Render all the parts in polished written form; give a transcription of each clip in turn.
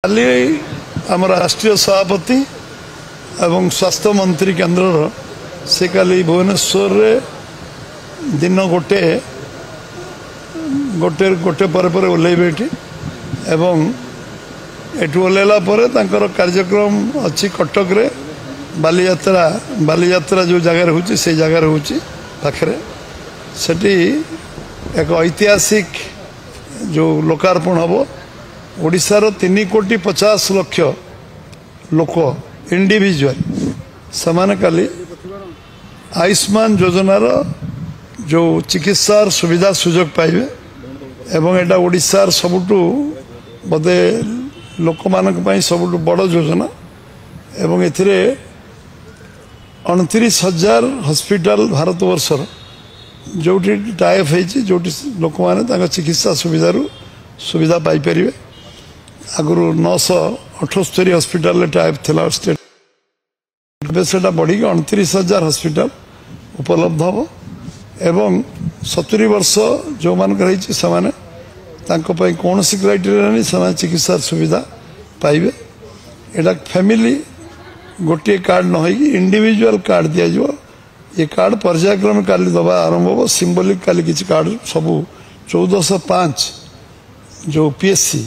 काली आम राष्ट्रीय सभापति एवं स्वास्थ्य मंत्री केन्द्र से काली भुवनेश्वर दिन गोटे गोटे गोटे पर ओल्लैबे एवं एठू ओल्लैला कार्यक्रम अच्छी कटक रे बालीयात्रा जो जगार हो जगार हो पाखे सेठी एक ऐतिहासिक जो लोकार्पण हम ओडिशार 3,50,00,000 लोक इंडिविजुअल समान काली आयुष्मान योजनार जो चिकित्सार सुविधा सुजोग पाइबे एवं एटा ओडिशार सबुठु बोधे लोक मानक पई सबुठु बड़ योजना एवं एथिरे 29,000 हॉस्पिटल भारतवर्षर जोटी टाइप है जोटी लोक माने चिकित्सा सुविधा पाई परिवे आगु 978 हॉस्पिटल टाइप थिला स्टेट से बढ़ी 29,000 हॉस्पिटल उपलब्ध हम एवं 70 वर्ष जो मान कौन सी क्राइटेरिया नहीं से चिकित्सा सुविधा पाइबे एटा फैमिली गोटे कार्ड न हो इंडिविजुअल कार्ड दिया ये कार्ड पर्यायक्रम काली दबा आरंभ हो सिंबलिक काली किसी कार्ड सब 1405 जो पीएससी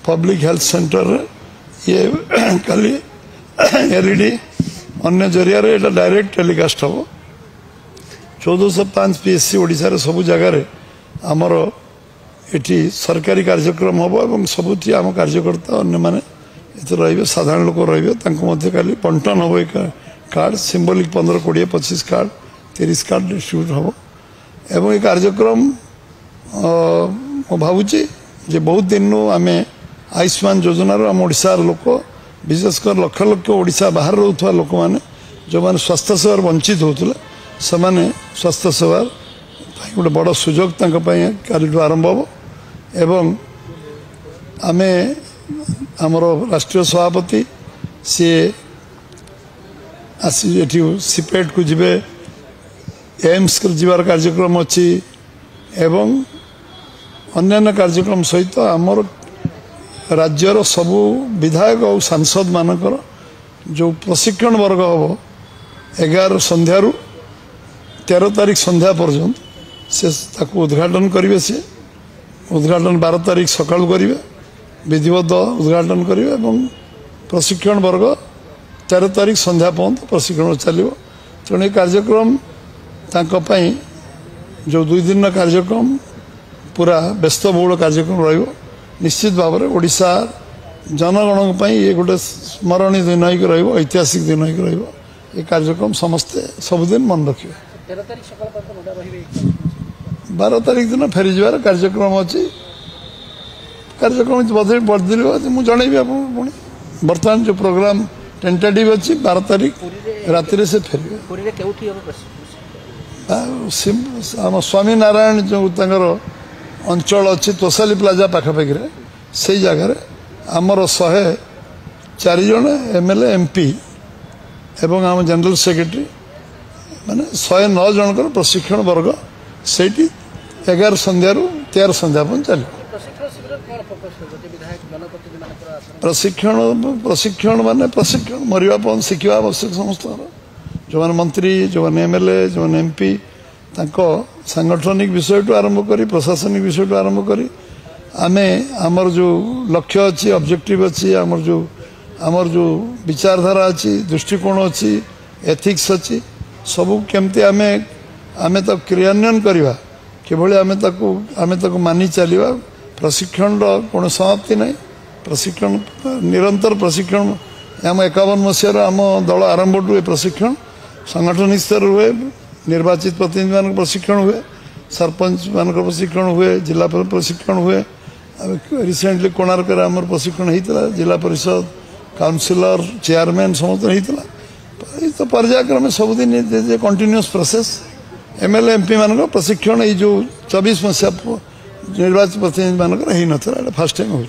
पब्लिक हेल्थ सेंटर ये काली एलईडी अन्य जरिया एटा डायरेक्ट टेलीकास्ट हम 1405 पीएससी ओडिशा सब जगार आमर एटी सरकारी कार्यक्रम हम और सबुठी आम कार्यकर्ता अन्य माने रे साधारण लोक रे खाली बंटन हम एक card symbolic 15, 20, 25 card 30 card distribute हम एवं ये कार्यक्रम भावुची जे बहुत दिन आम आयुष्मान योजनार आम ओडिशार लोक विशेषकर लक्ष लक्ष ओडिशा बाहर रोथुवा लोक माने जो माने स्वास्थ्य सेवार वंचित होतले समाने स्वास्थ्य सेवार गोटे बड़ सुजोग काली आरंभ हो एवं आमे आमर राष्ट्रीय सभापति सी आसी एठी सिपेट को जिबे एम्स जीवार कार्यक्रम अच्छी एवं अन्य कार्यक्रम सहित आमर राज्यर सबू विधायक और सांसद मानकर जो प्रशिक्षण वर्ग हम 11 संध्यारू 13 तारीख संध्या पर्यंत से उद्घाटन करेंगे सी उद्घाटन 12 तारीख सकाल करेंगे विधिवत उद्घाटन करेंगे और प्रशिक्षण वर्ग 13 तारीख संध्या पर्यंत प्रशिक्षण चलो तेणु कार्यक्रम तांकपाई जो 2 दिन कार्यक्रम पूरा व्यस्तबहुल कार्यक्रम रही निश्चित भाव में ओडिशा जनगण ये गोटे स्मरणीय दिन हो ऐतिहासिक दिन हो कार्यक्रम समस्ते सबुदिन मन रखिए 12 तारीख दिन फेरी जबार कार्यक्रम अच्छी कार्यक्रम बदल मुझे पुणी बर्तमान जो प्रोग्राम टेंटेटिव अच्छी 12 तारीख राति से फेर आम स्वामी नारायण जो अंचल अच्छी तोसाली प्लाजा पाखापाखि से जगार आमर 104 जन एमएलए एमपी एवं आम जनरल सेक्रेटरी माने 109 जनकर प्रशिक्षण वर्ग से 11 संध्यारू 13 संध्या पर्यंत चलो प्रशिक्षण माने प्रशिक्षण मरिबा पर्यंत शिखा आवश्यक समस्त जो मैंने मंत्री जो मैंने एमएलए जो मैंने एमपी तांको सांगठनिक विषय टू आरंभ करी प्रशासनिक विषय टू आरंभ करी आमे आमर जो लक्ष्य अच्छी ऑब्जेक्टिव अच्छी आमर जो विचारधारा अच्छी दृष्टिकोण अच्छी एथिक्स अच्छी सबू केमती आमे आमे तो क्रियान्वयन करवा किभली आमे ताको मानि चलिबा प्रशिक्षण कौन समाप्ति नहीं प्रशिक्षण निरंतर प्रशिक्षण आम 51 मसीहार आम दल आरंभ टू प्रशिक्षण संगठनिक स्तर हुए निर्वाचित प्रतिनिधि मान प्रशिक्षण हुए सरपंच मान प्रशिक्षण हुए जिला प्रशिक्षण हुए रिसेंटली कोणार्क आमर प्रशिक्षण होता जिला परिषद काउंसिलर चेयरमैन समस्त होता तो पर्यायक्रम सबुदिन कंटिन्यूअस प्रोसेस एमएलए एमपी मान प्रशिक्षण ये जो 24 मसीहा निर्वाचित प्रतिनिधि मान हो ना फर्स्ट टाइम हो।